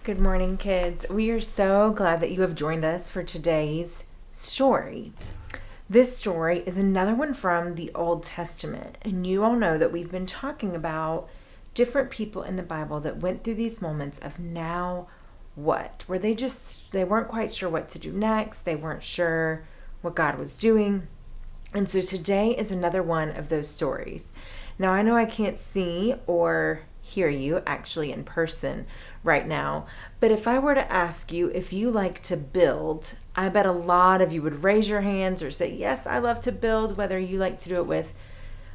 Good morning, kids. We are so glad that you have joined us for today's story. This story is another one from the Old Testament, and you all know that we've been talking about different people in the Bible that went through these moments of now what, where they weren't quite sure what to do next. They weren't sure what God was doing. And so today is another one of those stories. Now, I know I can't see or hear you actually in person right now, but if I were to ask you if you like to build, I bet a lot of you would raise your hands or say, yes, I love to build, whether you like to do it with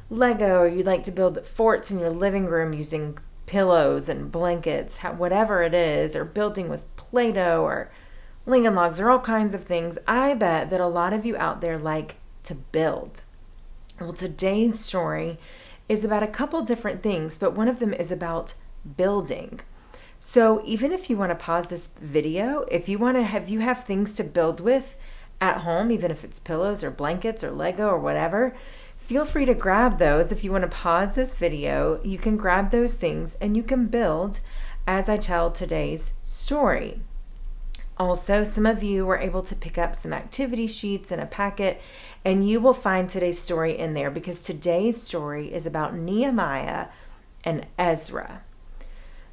Lego or you like to build forts in your living room using pillows and blankets, whatever it is, or building with Play-Doh or Lincoln Logs or all kinds of things. I bet that a lot of you out there like to build. Well, today's story is about a couple different things, but one of them is about building. So even if you want to pause this video, if you have things to build with at home, even if it's pillows or blankets or Lego or whatever, feel free to grab those. If you want to pause this video, you can grab those things and you can build as I tell today's story. Also, some of you were able to pick up some activity sheets in a packet, and you will find today's story in there because today's story is about Nehemiah and Ezra.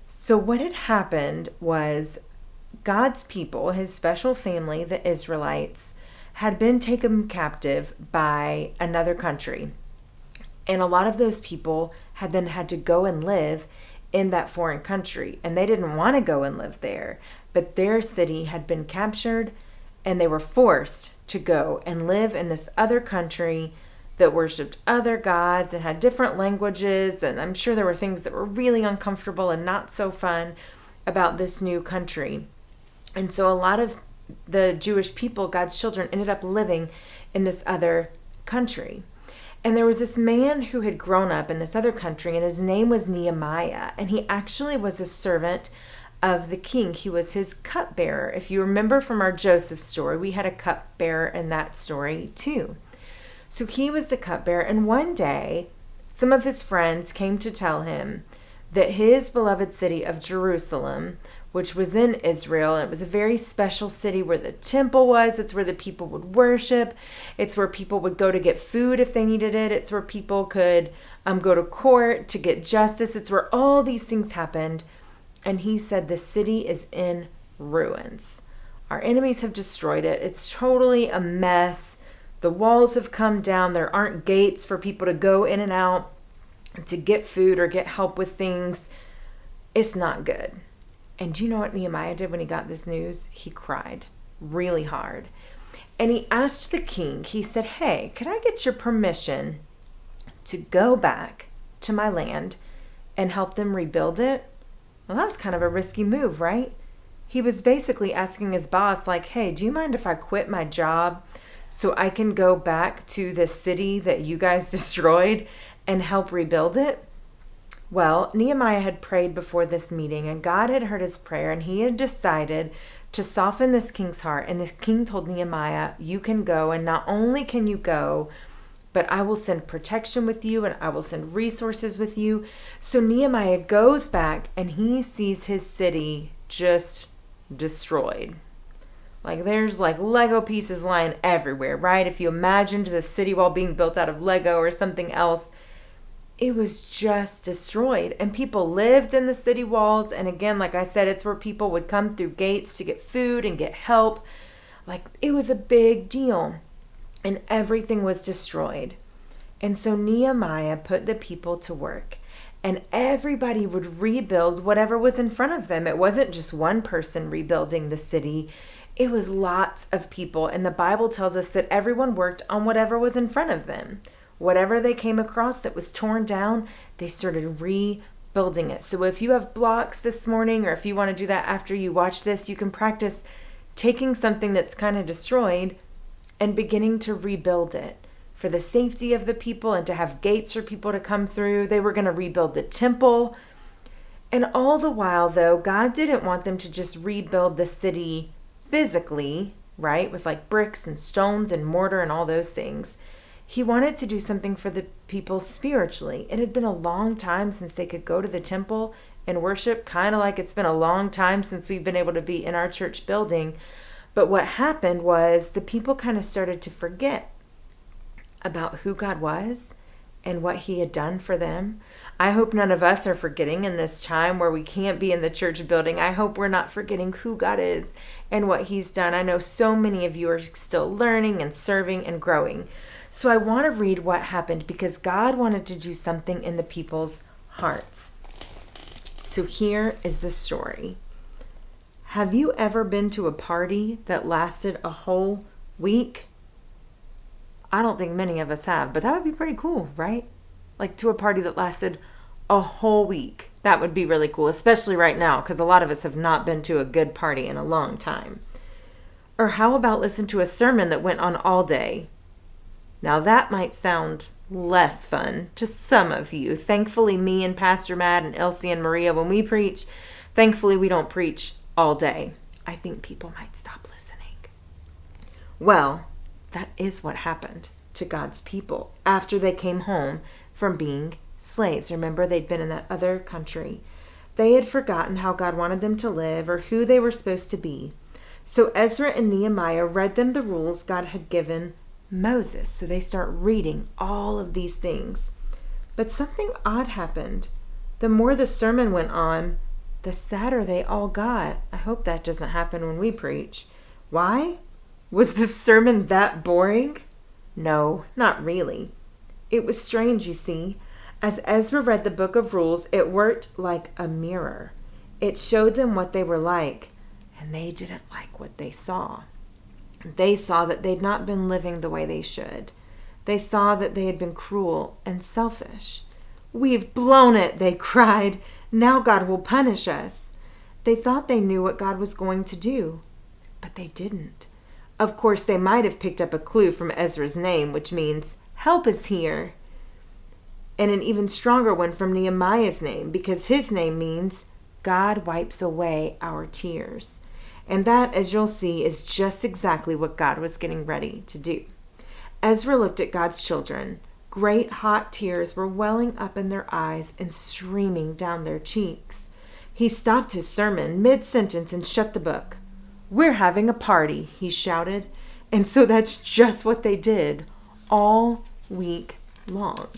So what had happened was God's people, his special family, the Israelites, had been taken captive by another country. And a lot of those people had then had to go and live in that foreign country. And they didn't want to go and live there. But their city had been captured and they were forced to go and live in this other country that worshiped other gods and had different languages. And I'm sure there were things that were really uncomfortable and not so fun about this new country. And so a lot of the Jewish people, God's children, ended up living in this other country. And there was this man who had grown up in this other country, and his name was Nehemiah. And he actually was a servant of the king. He was his cupbearer. If you remember from our Joseph story, we had a cupbearer in that story too. So he was the cupbearer, and one day some of his friends came to tell him that his beloved city of Jerusalem, which was in Israel, and it was a very special city where the temple was. It's where the people would worship. It's where people would go to get food if they needed it. It's where people could go to court to get justice. It's where all these things happened. And he said the city is in ruins. Our enemies have destroyed it. It's totally a mess. The walls have come down. There aren't gates for people to go in and out to get food or get help with things. It's not good. And do you know what Nehemiah did when he got this news? He cried really hard. And he asked the king, he said, hey, could I get your permission to go back to my land and help them rebuild it? Well, that was kind of a risky move, right? He was basically asking his boss, like, hey, do you mind if I quit my job so I can go back to the city that you guys destroyed and help rebuild it? Well, Nehemiah had prayed before this meeting, and God had heard his prayer, and he had decided to soften this king's heart. And this king told Nehemiah, you can go, and not only can you go, but I will send protection with you, and I will send resources with you. So Nehemiah goes back, and he sees his city just destroyed. Like there's like Lego pieces lying everywhere, right? If you imagined the city wall being built out of Lego or something else, it was just destroyed. And people lived in the city walls. And again, like I said, it's where people would come through gates to get food and get help. Like it was a big deal. And everything was destroyed. And so Nehemiah put the people to work. And everybody would rebuild whatever was in front of them. It wasn't just one person rebuilding the city. It was lots of people. And the Bible tells us that everyone worked on whatever was in front of them. Whatever they came across that was torn down, they started rebuilding it. So if you have blocks this morning, or if you want to do that after you watch this, you can practice taking something that's kind of destroyed and beginning to rebuild it for the safety of the people and to have gates for people to come through. They were going to rebuild the temple. And all the while, though, God didn't want them to just rebuild the city physically, right, with like bricks and stones and mortar and all those things. He wanted to do something for the people spiritually. It had been a long time since they could go to the temple in worship, kind of like it's been a long time since we've been able to be in our church building. But what happened was the people kind of started to forget about who God was and what he had done for them. I hope none of us are forgetting in this time where we can't be in the church building. I hope we're not forgetting who God is and what he's done. I know so many of you are still learning and serving and growing. So I want to read what happened because God wanted to do something in the people's hearts. So here is the story. Have you ever been to a party that lasted a whole week? I don't think many of us have, but that would be pretty cool, right? Like to a party that lasted a whole week. That would be really cool, especially right now, because a lot of us have not been to a good party in a long time. Or how about listen to a sermon that went on all day? Now that might sound less fun to some of you. Thankfully, me and Pastor Matt and Elsie and Maria, when we preach, thankfully we don't preach all day. I think people might stop listening. Well, that is what happened to God's people after they came home from being slaves. Remember, they'd been in that other country. They had forgotten how God wanted them to live or who they were supposed to be. So Ezra and Nehemiah read them the rules God had given Moses. So they start reading all of these things. But something odd happened. The more the sermon went on, the sadder they all got. I hope that doesn't happen when we preach. Why? Was the sermon that boring? No, not really. It was strange, you see. As Ezra read the book of rules, it worked like a mirror. It showed them what they were like, and they didn't like what they saw. They saw that they'd not been living the way they should. They saw that they had been cruel and selfish. "We've blown it," they cried. "Now God will punish us." They thought they knew what God was going to do, but they didn't. Of course, they might have picked up a clue from Ezra's name, which means, "Help is here." And an even stronger one from Nehemiah's name, because his name means, "God wipes away our tears." And that, as you'll see, is just exactly what God was getting ready to do. Ezra looked at God's children. Great hot tears were welling up in their eyes and streaming down their cheeks. He stopped his sermon mid-sentence and shut the book. "We're having a party," he shouted. And so that's just what they did all week long.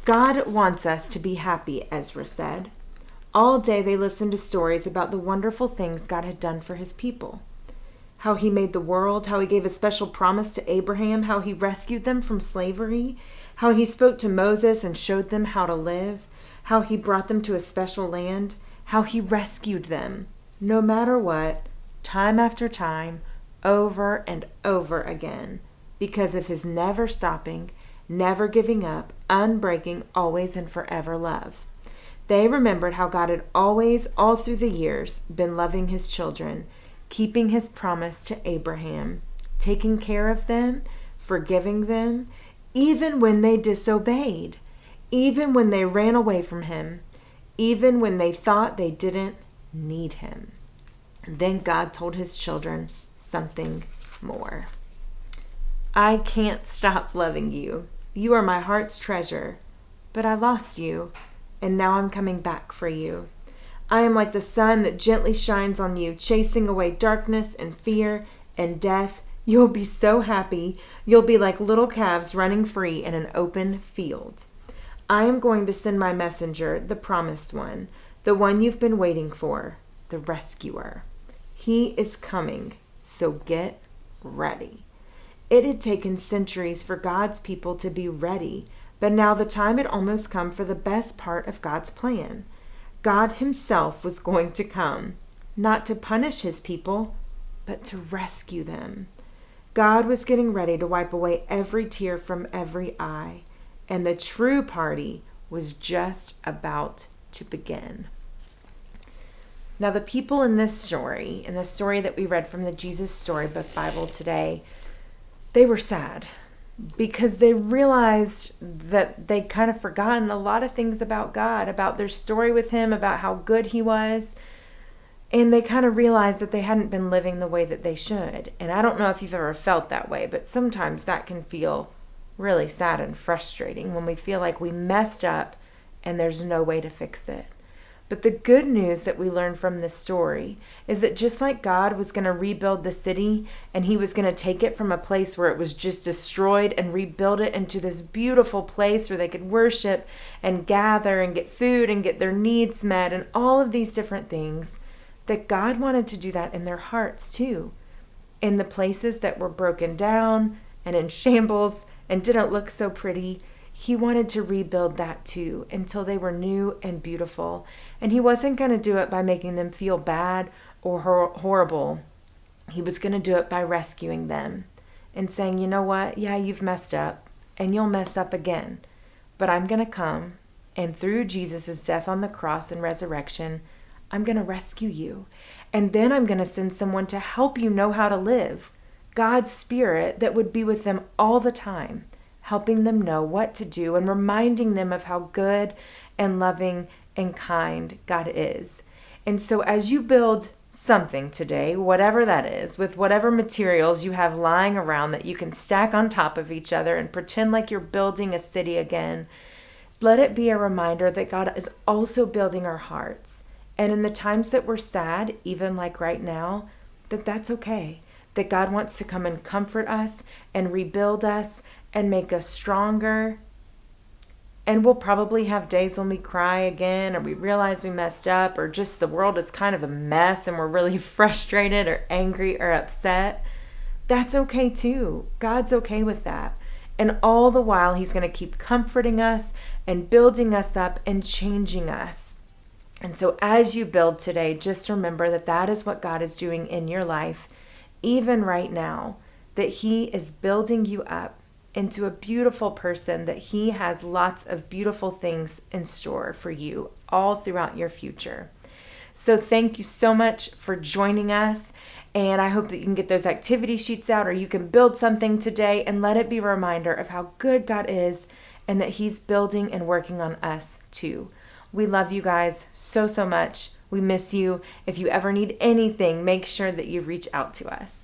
God wants us to be happy, Ezra said. All day they listened to stories about the wonderful things God had done for his people. How he made the world, how he gave a special promise to Abraham, how he rescued them from slavery, how he spoke to Moses and showed them how to live, how he brought them to a special land, how he rescued them, no matter what, time after time, over and over again, because of his never stopping, never giving up, unbreaking, always and forever love. They remembered how God had always, all through the years, been loving his children, keeping his promise to Abraham, taking care of them, forgiving them, even when they disobeyed, even when they ran away from him, even when they thought they didn't need him. Then God told his children something more. "I can't stop loving you. You are my heart's treasure. But I lost you, and now I'm coming back for you. I am like the sun that gently shines on you, chasing away darkness and fear and death. You'll be so happy. You'll be like little calves running free in an open field. I am going to send my messenger, the promised one, the one you've been waiting for, the rescuer. He is coming, so get ready." It had taken centuries for God's people to be ready, but now the time had almost come for the best part of God's plan. God himself was going to come, not to punish his people, but to rescue them. God was getting ready to wipe away every tear from every eye, and the true party was just about to begin. Now, the people in the story that we read from the Jesus Storybook Bible today, they were sad because they realized that they'd kind of forgotten a lot of things about God, about their story with him, about how good he was. And they kind of realized that they hadn't been living the way that they should. And I don't know if you've ever felt that way, but sometimes that can feel really sad and frustrating when we feel like we messed up and there's no way to fix it. But the good news that we learn from this story is that just like God was going to rebuild the city, and he was going to take it from a place where it was just destroyed and rebuild it into this beautiful place where they could worship and gather and get food and get their needs met and all of these different things, that God wanted to do that in their hearts too. In the places that were broken down and in shambles and didn't look so pretty, he wanted to rebuild that too until they were new and beautiful. And he wasn't going to do it by making them feel bad or horrible. He was going to do it by rescuing them and saying, you know what? Yeah, you've messed up and you'll mess up again. But I'm going to come, and through Jesus' death on the cross and resurrection, I'm going to rescue you. And then I'm going to send someone to help you know how to live. God's Spirit that would be with them all the time, helping them know what to do and reminding them of how good and loving and kind God is. And so as you build something today, whatever that is, with whatever materials you have lying around that you can stack on top of each other and pretend like you're building a city again, let it be a reminder that God is also building our hearts. And in the times that we're sad, even like right now, that's okay. That God wants to come and comfort us and rebuild us and make us stronger. And we'll probably have days when we cry again, or we realize we messed up, or just the world is kind of a mess and we're really frustrated or angry or upset. That's okay too. God's okay with that. And all the while, he's going to keep comforting us and building us up and changing us. And so as you build today, just remember that that is what God is doing in your life, even right now, that he is building you up into a beautiful person, that he has lots of beautiful things in store for you all throughout your future. So thank you so much for joining us. And I hope that you can get those activity sheets out, or you can build something today and let it be a reminder of how good God is and that he's building and working on us too. We love you guys so, so much. We miss you. If you ever need anything, make sure that you reach out to us.